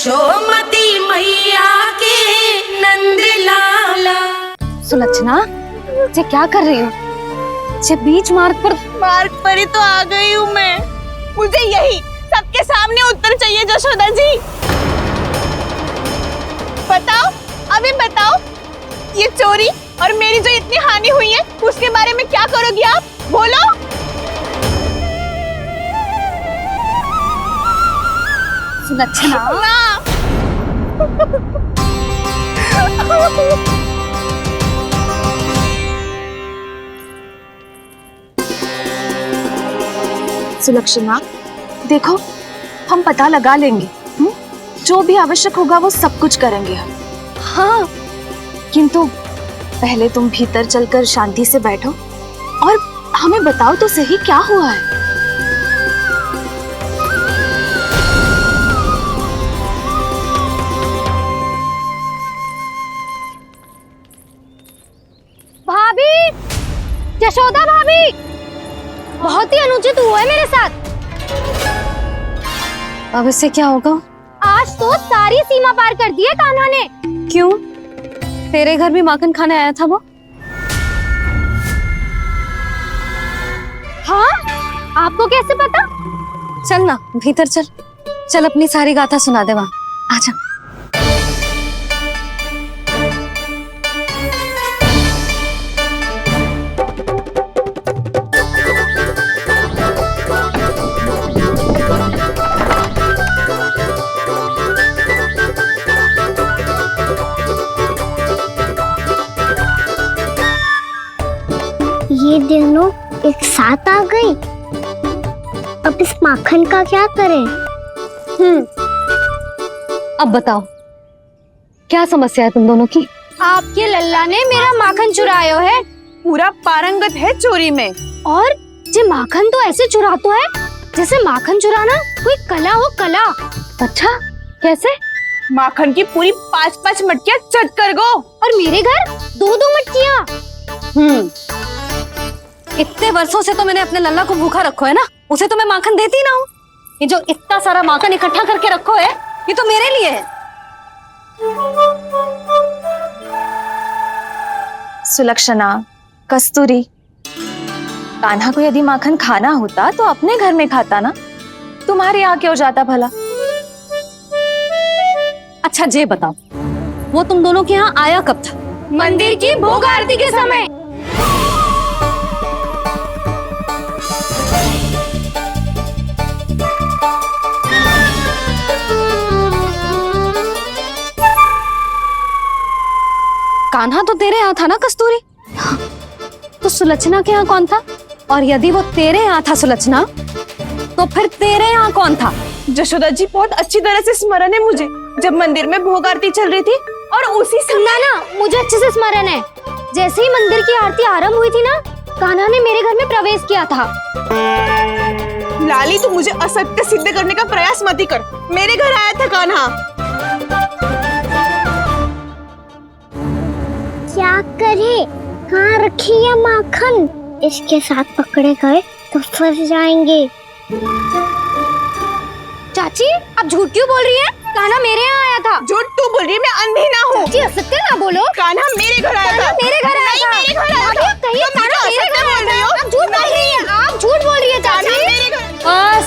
यशोमती मैया के नंद लाला। सुलक्षणा, ये क्या कर रही हो? ये बीच मार्ग पर ही तो आ गई हूँ मैं। मुझे यही सबके सामने उत्तर चाहिए यशोदा जी। बताओ, अभी बताओ, ये चोरी और मेरी जो इतनी हानि हुई है उसके बारे में क्या करोगी आप? बोलो। सुलक्षणा, सुलक्षणा, देखो हम पता लगा लेंगे, जो भी आवश्यक होगा वो सब कुछ करेंगे हम। हाँ, किंतु पहले तुम भीतर चलकर शांति से बैठो और हमें बताओ तो सही क्या हुआ है। भाभी, यशोदा भाभी, बहुत ही अनुचित हुआ है मेरे साथ। अब इससे क्या होगा? आज तो सारी सीमा पार कर दी है कान्हा ने। क्यों? तेरे घर भी माखन खाने आया था वो? हाँ, आपको कैसे पता? चल ना भीतर चल, चल अपनी सारी गाथा सुना दे वहां। आजा। ये दोनों एक साथ आ गई। अब इस माखन का क्या करें? अब बताओ क्या समस्या है तुम दोनों की? आपके लल्ला ने मेरा माखन चुरायो है। पूरा पारंगत है चोरी में। और ये माखन तो ऐसे चुराता है जैसे माखन चुराना कोई कला हो, कला। अच्छा, कैसे? माखन की पूरी 5-5 मटकियां चट कर गो। और मेरे घर 2-2 मटकियां। इतने वर्षों से तो मैंने अपने लल्ला को भूखा रखो है ना, उसे तो मैं माखन देती ना हूँ। ये जो इतना सारा माखन इकट्ठा करके रखो है, ये तो मेरे लिए है। सुलक्षणा, कस्तूरी, कान्हा को यदि माखन खाना होता तो अपने घर में खाता ना, तुम्हारे यहाँ क्यों जाता भला? अच्छा ये बताओ, वो तुम दोनों के यहाँ आया कब था? मंदिर की भोग आरती के समय। कान्हा तो तेरे यहाँ था ना कस्तूरी? तो सुलक्षणा के यहाँ कौन था? और यदि वो तेरे यहाँ था सुलक्षणा, तो फिर तेरे यहाँ कौन था? यशोदा जी, बहुत अच्छी तरह से स्मरण है मुझे, जब मंदिर में भोग आरती चल रही थी और उसी समय ना, मुझे अच्छे से स्मरण है। जैसे ही मंदिर की आरती आरंभ हुई थी ना, कान्हा ने मेरे घर में प्रवेश किया था। लाली, तू मुझे असत्य सिद्ध करने का प्रयास मत ही कर। मेरे घर आया था कान्हा। क्या करे? कहाँ रखी है माखन? इसके साथ पकड़े गए तो फंस जाएंगे। चाची, आप झूठ क्यों बोल रही हैं? कान्हा मेरे यहाँ आया था। झूठ तू बोल रही है? मैं अंधी ना हूँ। चाची, असत्य ना बोलो। कान्हा मेरे घर आया था। मेरे घर आया था। मेरे घर आया था। कहिए कान्हा मेरे घर आया था। आप झूठ बोल रही हैं। आप झूठ बोल रही हैं चाची। बस,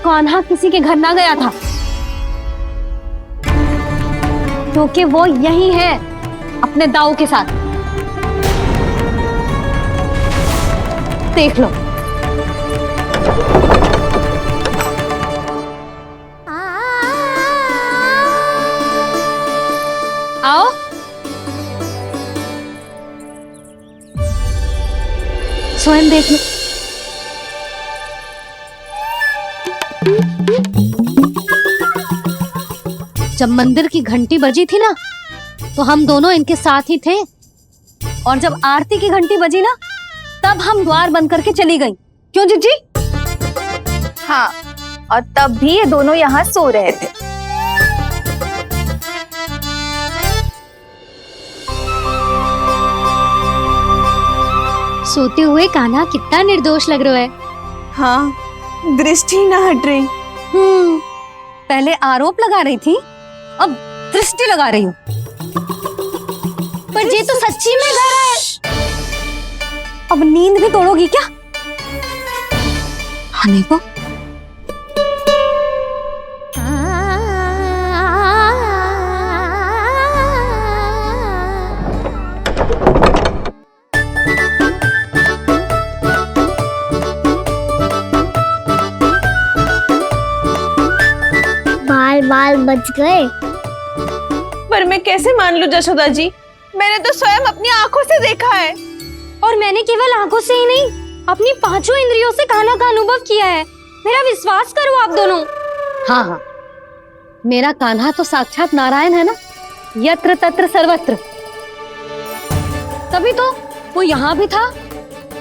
कान्हा किसी के घर ना गया था, क्योंकि वो यही है अपने दाऊ के साथ। देख लो। आओ। स्वयं देख लो। जब मंदिर की घंटी बजी थी ना, तो हम दोनों इनके साथ ही थे, और जब आरती की घंटी बजी ना, तब हम द्वार बंद करके चली गई। क्यों जीजी? हाँ, और तब भी ये दोनों यहाँ सो रहे थे। सोते हुए कान्हा कितना निर्दोष लग रहा है। हाँ, दृष्टि न हट रही। पहले आरोप लगा रही थी, अब दृष्टि लगा रही हूँ। पर ये तो सच्ची में घर है। अब नींद भी तोड़ोगी क्या? आने को बाल बच गए। पर मैं कैसे मान लूं जशोदा जी, मैंने तो स्वयं अपनी आंखों से देखा है। और मैंने केवल आंखों से ही नहीं, अपनी पांचों इंद्रियों से कान्हा का अनुभव किया है। मेरा विश्वास करो आप दोनों। हाँ हाँ, मेरा कान्हा तो साक्षात नारायण है ना, यत्र तत्र सर्वत्र। तभी तो वो यहाँ भी था,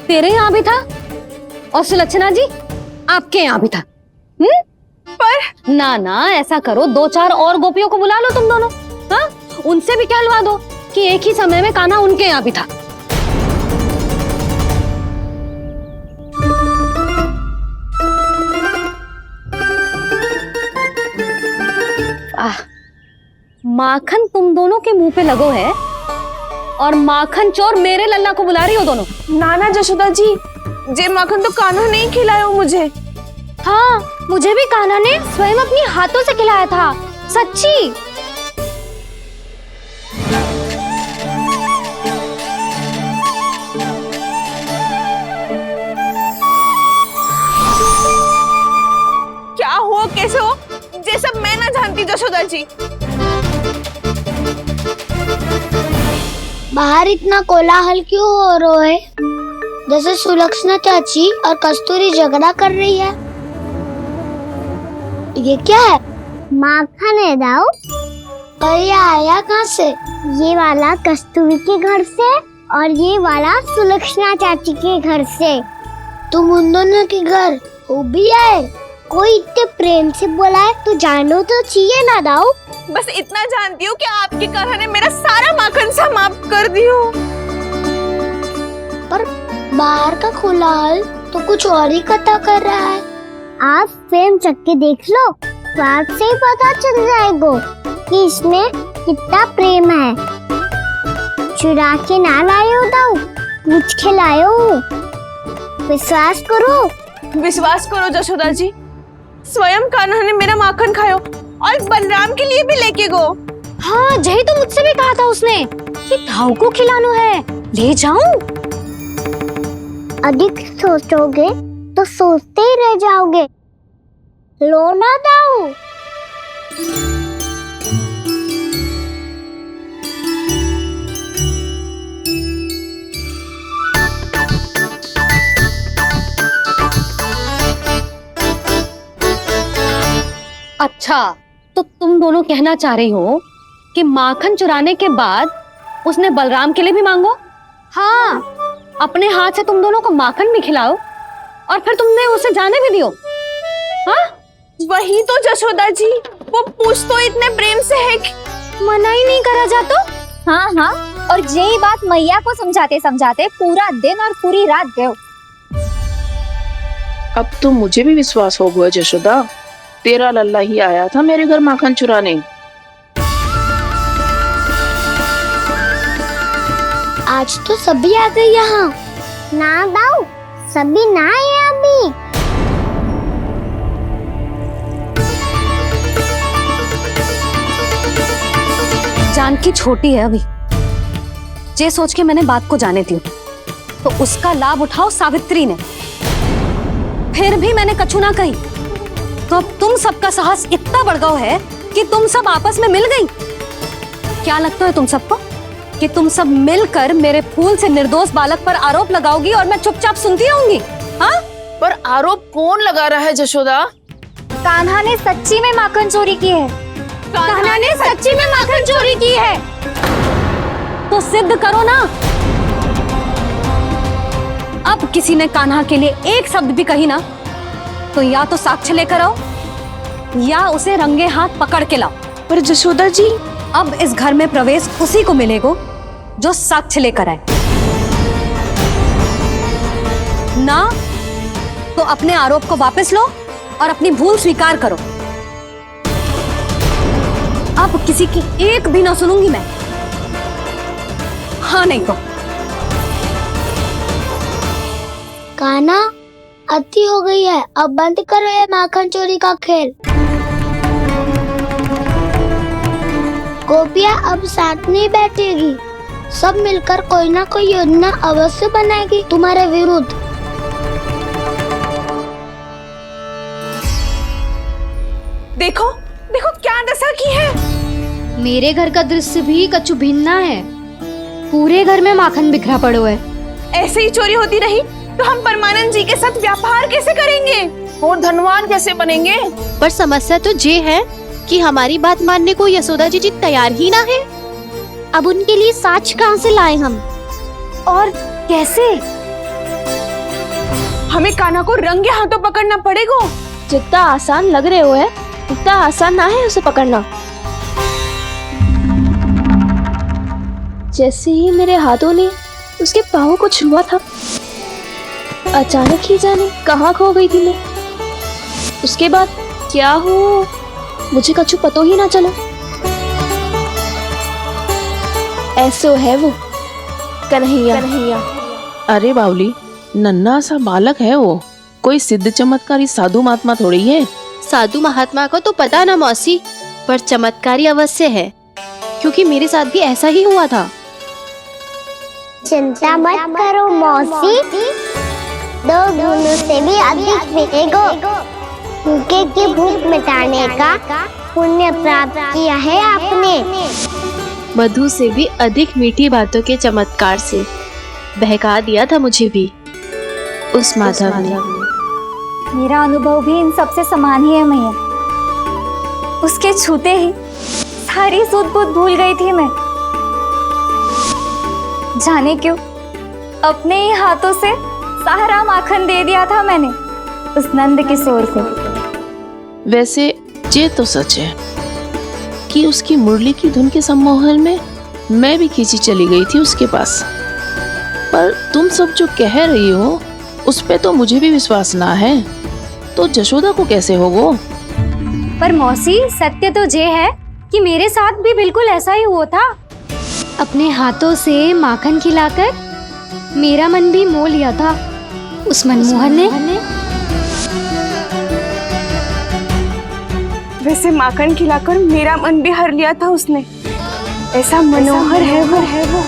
तेरे यहाँ भी था, और सुलक्षणा जी आपके यहाँ भी था। पर ना ना, ऐसा करो, 2-4 और गोपियों को बुला लो तुम दोनों। हाँ, उनसे भी कहलवा दो कि एक ही समय में कान्हा उनके यहाँ भी था। माखन तुम दोनों के मुंह पे लगो है, और माखन चोर मेरे लल्ला को बुला रही हो दोनों। नाना जशोदा जी, जे माखन तो कान्हा नहीं खिलाया मुझे। हाँ, मुझे भी कान्हा ने स्वयं अपनी हाथों से खिलाया था, सच्ची। क्या हो कैसे हो, ये सब मैं ना जानती जशोदा जी। बाहर इतना कोलाहल क्यों हो रहा है? जैसे सुलक्षणा चाची और कस्तूरी झगड़ा कर रही है। ये क्या है? माखन है दाऊ। और ये आया कहाँ से? ये वाला कस्तूरी के घर से और ये वाला सुलक्षणा चाची के घर से। तुम उन दोनों के घर हो भी आए? कोई इतने प्रेम से बोला है तो जानो तो चाहिए ना दाऊ। बस इतना जानती हूँ कि आपकी कान्हा ने मेरा सारा माखन समाप्त कर दियो। पर बाहर का कोलाहल तो कुछ और ही कथा कर रहा है। आप फिल्म चख के देख लो, तो आपसे ही पता चल जाएगा कि इसमें कितना प्रेम है। चुरा के ना लायो दाऊ, पूछ के लायो। विश्वास करो जशोदा जी, स्वयं कान्हा ने मेरा माखन खायो और बलराम के लिए भी लेके गो। हाँ, यही तो मुझसे भी कहा था उसने कि दाऊ को खिलाना है, ले जाऊं। अधिक सोचोगे तो सोचते ही रह जाओगे। लो ना दाऊ। अच्छा, तो तुम दोनों कहना चाह रही हो कि माखन चुराने के बाद उसने बलराम के लिए भी मांगो? हाँ, अपने हाथ से तुम दोनों को माखन भी खिलाओ और फिर तुमने उसे जाने भी दियो। हाँ, वही तो जशोदा जी, वो पूछ तो इतने प्रेम से है कि मना ही नहीं करा जाता। हाँ हाँ, और यही बात मैया को समझाते समझाते पूरा दिन और पूरी रात गए। अब तो मुझे भी विश्वास हो गया जशोदा, तेरा लल्ला ही आया था मेरे घर माखन चुराने। आज तो सभी आ गए यहाँ। ना दाऊ, सभी ना आए अभी। जानकी छोटी है अभी, ये सोच के मैंने बात को जाने दी, तो उसका लाभ उठाओ सावित्री ने। फिर भी मैंने कछु ना कही, तो अब तुम सबका साहस इतना बढ़ गया है कि तुम सब आपस में मिल गई। क्या लगता है तुम सबको कि तुम सब मिलकर मेरे फूल से निर्दोष बालक पर आरोप लगाओगी और मैं चुपचाप सुनती रहूंगी? हाँ? पर आरोप कौन लगा रहा है जशोदा? कान्हा ने सच्ची में माखन चोरी की है। कान्हा ने सच्ची में माखन चोरी की है। तो सिद्ध करो ना। अब किसी ने कान्हा के लिए एक शब्द भी कही ना, तो या तो साक्ष्य लेकर आओ या उसे रंगे हाथ पकड़ के लाओ। पर जशोदा जी, अब इस घर में प्रवेश उसी को मिलेगा जो साक्ष्य लेकर आए। ना तो अपने आरोप को वापस लो और अपनी भूल स्वीकार करो। अब किसी की एक भी ना सुनूंगी मैं। हाँ नहीं तो कान्हा, अति हो गई है, अब बंद करो ये माखन चोरी का खेल। गोपिया अब साथ नहीं बैठेगी, सब मिलकर कोई ना कोई योजना अवश्य बनाएगी तुम्हारे विरुद्ध। देखो देखो क्या दशा की है। मेरे घर का दृश्य भी कछु भिन्न है। पूरे घर में माखन बिखरा पड़ो है। ऐसे ही चोरी होती रही तो हम परमानंद जी के साथ व्यापार कैसे करेंगे और धनवान कैसे बनेंगे? पर समस्या तो ये है कि हमारी बात मानने को यशोदा जी तैयार ही ना है। अब उनके लिए साक्ष्य कहाँ से लाएं हम? और कैसे? हमें कान्हा को रंगे हाथों पकड़ना पड़ेगा। जितना आसान लग रहे हो है उतना आसान ना है उसे पकड़ना। जैसे ही मेरे हाथों ने उसके पाँव को छुआ था, अचानक ही जाने कहाँ खो गई थी मैं। उसके बाद क्या हो मुझे कछु पतो ही ना चला। ऐसो है वो कन्हैया। अरे बावली, नन्हा सा बालक है वो, कोई सिद्ध चमत्कारी साधु महात्मा थोड़ी है। साधु महात्मा को तो पता ना मौसी, पर चमत्कारी अवश्य है, क्योंकि मेरे साथ भी ऐसा ही हुआ था। चिंता मत करो मौसी, 2 गुणों से भी अधिक मिलेगा। भूखे की भूख मिटाने का पुण्य प्राप्त किया है आपने। मधु से भी अधिक मीठी बातों के चमत्कार से बहका दिया था मुझे भी उस माधव ने। मेरा अनुभव भी इन सबसे समान ही है मैया। उसके छूते ही सारी सूध बूध भूल गई थी मैं। जाने क्यों अपने ही हाथों से सारा माखन दे दिया था मैंने उस नंद किशोर को। वैसे ये तो सच है कि उसकी मुरली की धुन के सम्मोहन में मैं भी खींची चली गई थी उसके पास। पर तुम सब जो कह रही हो उस पे तो मुझे भी विश्वास ना है, तो जशोदा को कैसे होगो? पर मौसी, सत्य तो ये है कि मेरे साथ भी बिल्कुल ऐसा ही हुआ था। अपने हाथों से माखन खिलाकर मेरा मन भी मोह लिया था उस मनमोहन ने। वैसे माखन खिलाकर मेरा मन भी हर लिया था उसने। ऐसा मनोहर है वो।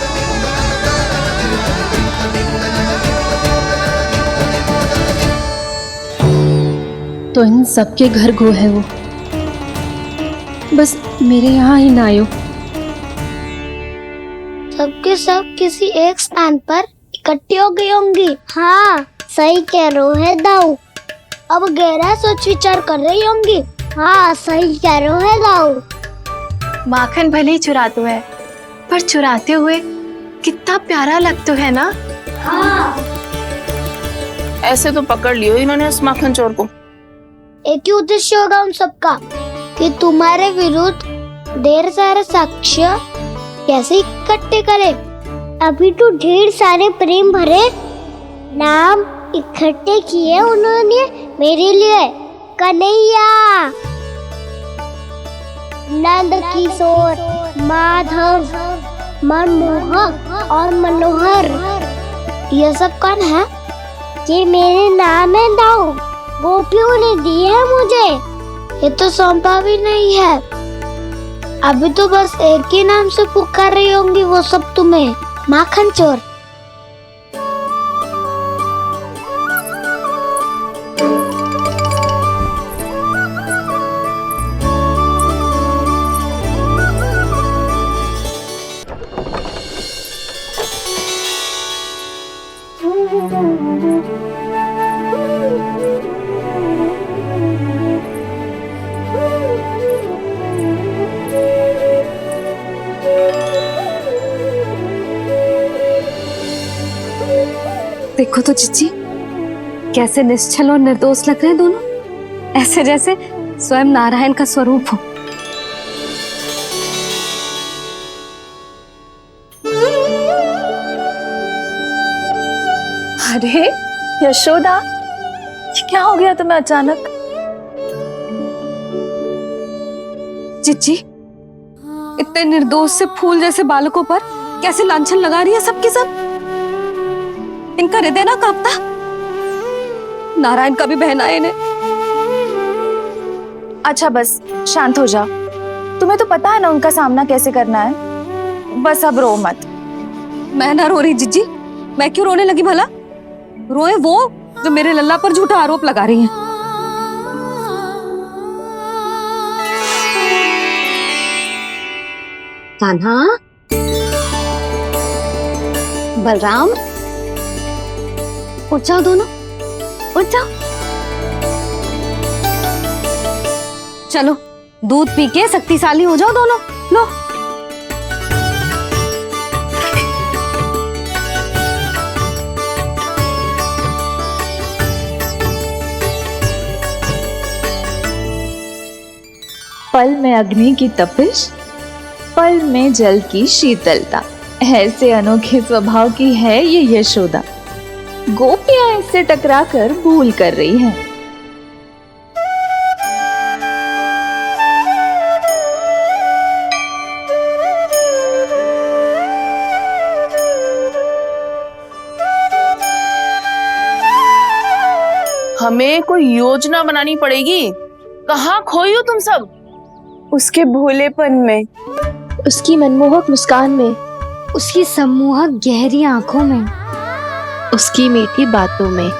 तो इन सबके घर गो है वो, बस मेरे यहाँ ही ना आयो। सबके सब किसी एक स्थान पर इकट्ठी हो गई होंगी। हाँ, सही कह रहे है दाऊ। अब गहरा सोच विचार कर रही होंगी। हाँ, सही कह रहे है दाऊ। माखन भले ही चुराते है, पर चुराते हुए कितना प्यारा लगता है ना। हाँ, ऐसे तो पकड़ लियो इन्होंने उस माखन चोर को। एक ही उद्देश्य होगा उन सबका कि तुम्हारे विरुद्ध ढेर सारे साक्ष्य कैसे इकट्ठे करे। अभी तो ढेर सारे प्रेम भरे नाम इकट्ठे किए उन्होंने मेरे लिए। कन्हैया, नंद किशोर, माधव, मनमोहक और मनोहर, ये सब कौन है? ये मेरे नाम है दाऊ। गोपियों ने दी है मुझे, ये तो सौंपा भी नहीं है। अभी तो बस एक ही नाम से पुकार रही होंगी वो सब तुम्हें, माखन चोर। देखो तो जीजी, कैसे निश्चल और निर्दोष लग रहे हैं दोनों, ऐसे जैसे स्वयं नारायण का स्वरूप हो। अरे यशोदा, ये क्या हो गया तुम्हें अचानक? चिच्ची इतने निर्दोष से फूल जैसे बालकों पर कैसे लांछन लगा रही है सबकी सब। इनका हृदय ना कांपता। नारायण का भी बहना है इन्हें। अच्छा बस शांत हो जाओ, तुम्हें तो पता है ना उनका सामना कैसे करना है। बस अब रो मत। मैं ना रो रही जिज्जी, मैं क्यों रोने लगी भला? रोए वो जो मेरे लल्ला पर झूठा आरोप लगा रही हैं। कान्हा, बलराम, उठ जाओ दोनों, उठ जाओ। चलो दूध पी के शक्तिशाली हो जाओ दोनों। लो पल में अग्नि की तपिश, पल में जल की शीतलता, ऐसे अनोखे स्वभाव की है ये यशोदा। गोपियां इससे टकराकर भूल कर रही हैं। हमें कोई योजना बनानी पड़ेगी। कहाँ खोई हो तुम सब? उसके भोलेपन में, उसकी मनमोहक मुस्कान में, उसकी सम्मोहक गहरी आंखों में, उसकी मीठी बातों में।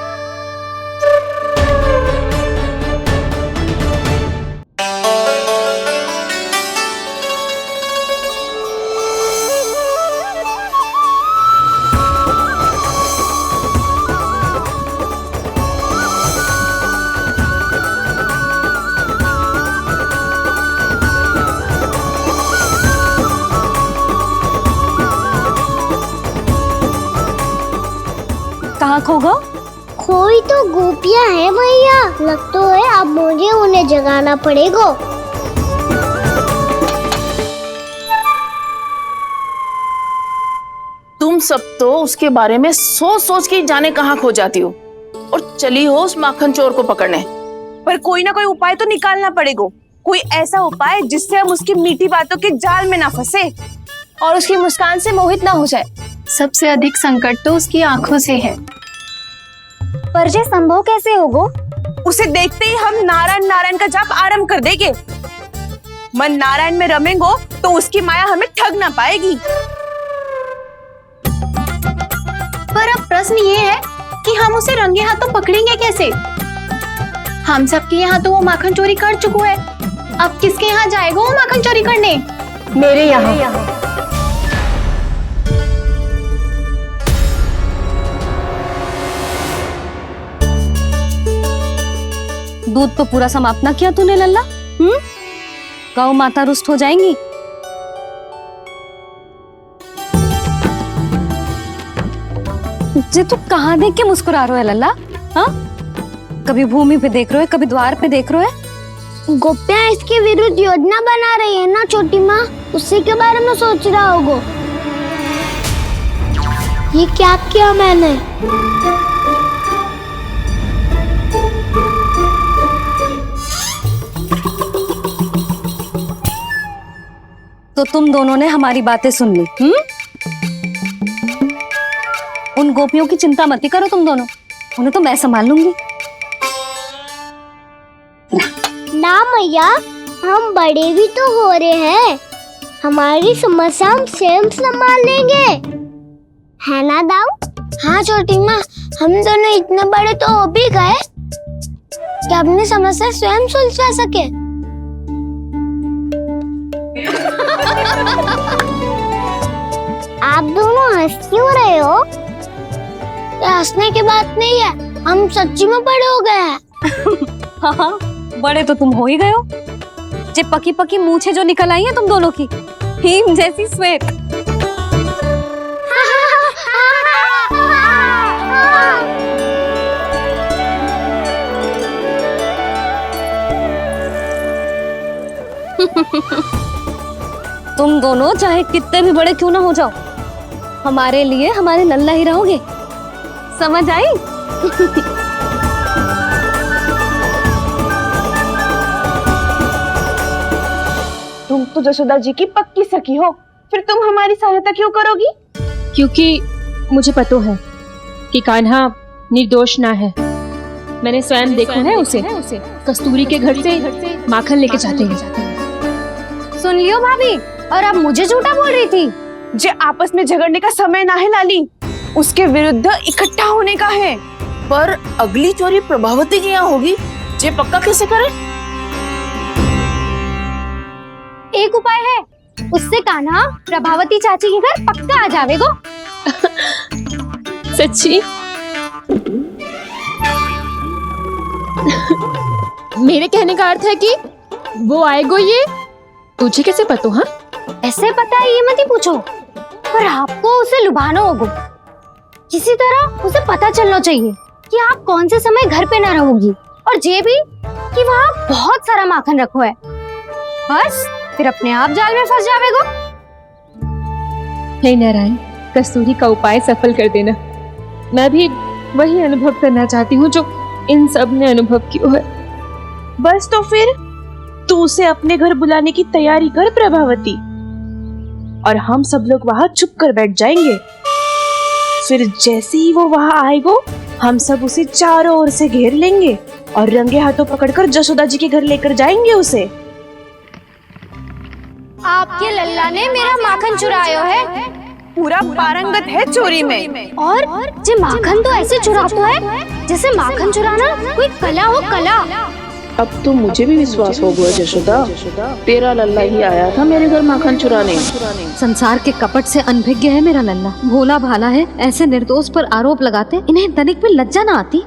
कहाँ खो गो? खोई तो गोपियां हैं भैया, लगता है अब मुझे उन्हें जगाना पड़ेगा। तुम सब तो उसके बारे में सोच सोच के जाने कहाँ खो जाती हो और चली हो उस माखन चोर को पकड़ने। पर कोई ना कोई उपाय तो निकालना पड़ेगा। कोई ऐसा उपाय जिससे हम उसकी मीठी बातों के जाल में ना फंसे और उसकी मुस्कान से मोहित ना हो जाए। सबसे अधिक संकट तो उसकी आंखों से है। पर ये संभव कैसे होगो? उसे देखते ही हम नारायण नारायण का जाप आरंभ कर देंगे। मन नारायण में रमेंगो तो उसकी माया हमें ठग ना पाएगी। पर अब प्रश्न ये है कि हम उसे रंगे हाथों पकड़ेंगे कैसे? हम सबके यहाँ तो वो माखन चोरी कर चुका है। अब किसके यहाँ जाएगा वो माखन चोरी करने? मेरे यहाँ। दूध तो पूरा समाप्त ना किया तूने लल्ला। गौ माता रुष्ट हो जाएंगी। जे तू कहाँ देख के मुस्कुरा रहे हो लल्ला? हाँ, कभी भूमि पे देख रहे हो, कभी द्वार पे देख रहे हो। गोपियां इसके विरुद्ध योजना बना रही है ना छोटी माँ, उसी के बारे में सोच रहा होगा। ये क्या किया मैंने? तो तुम दोनों ने हमारी बातें सुन ली। उन गोपियों की चिंता मत करो तुम दोनों, उन्हें तो मैं संभाल लूंगी। ना मैया, हम बड़े भी तो हो रहे हैं, हमारी समस्या हम स्वयं संभाल लेंगे, है ना दाऊ? हाँ छोटी माँ, हम दोनों इतने बड़े तो हो भी गए कि अपनी समस्या स्वयं सुलझा सके। आप दोनों हंस क्यों रहे हो? ये हंसने की बात नहीं है, हम सच्ची में बड़े हो गए हैं। हाँ, बड़े तो तुम हो ही गए हो। जे पकी पकी मूछें जो निकल आई हैं तुम दोनों की, हिम जैसी श्वेत। तुम दोनों चाहे कितने भी बड़े क्यों ना हो जाओ, हमारे लिए हमारे लल्ला ही रहोगे। समझ आई? तो जसोदा जी की पक्की सखी हो, फिर तुम हमारी सहायता क्यों करोगी? क्योंकि मुझे पता है कि कान्हा निर्दोष ना है। मैंने स्वयं देखा है उसे कस्तूरी के घर से माखन लेके जाते हैं। सुन लियो भाभी, और अब मुझे झूठा बोल रही थी। जे आपस में झगड़ने का समय ना है लाली, उसके विरुद्ध इकट्ठा होने का है। पर अगली चोरी प्रभावती की यहाँ होगी, जे पक्का कैसे करे? एक उपाय है, उससे कान्हा प्रभावती चाची के घर पक्का आ जावेगो। सच्ची? मेरे कहने का अर्थ है कि वो आएगो, ये तुझे कैसे पता? हाँ, ऐसे पता है ये मत ही पूछो, पर आपको उसे लुभाना होगा। किसी तरह उसे पता चलना चाहिए कि आप कौन से समय घर पे ना रहोगी, और ये भी कि वहाँ बहुत सारा माखन रखो है। बस फिर अपने आप जाल में फंस जावेगो। हे नारायण, कस्तूरी का उपाय सफल कर देना। मैं भी वही अनुभव करना चाहती हूँ जो इन सब ने अनुभव किया है। बस तो फिर तू उसे अपने घर बुलाने की तैयारी कर प्रभावती, और हम सब लोग वहाँ चुप कर बैठ जाएंगे। फिर जैसे ही वो वहाँ आएगो, हम सब उसे चारों ओर से घेर लेंगे और रंगे हाथों पकड़कर जसोदा जी के घर लेकर जाएंगे उसे। आपके लल्ला ने मेरा माखन चुरायो है, पूरा पारंगत है चोरी में। और जे माखन तो ऐसे चुराता है जैसे माखन चुराना कोई कला हो, कला। अब तो मुझे भी विश्वास हो गया जशोदा, तेरा लल्ला ही आया था मेरे घर माखन चुराने। संसार के कपट से अनभिज्ञ है मेरा लल्ला, भोला भाला है। ऐसे निर्दोष पर आरोप लगाते, इन्हें तनिक भी लज्जा ना आती।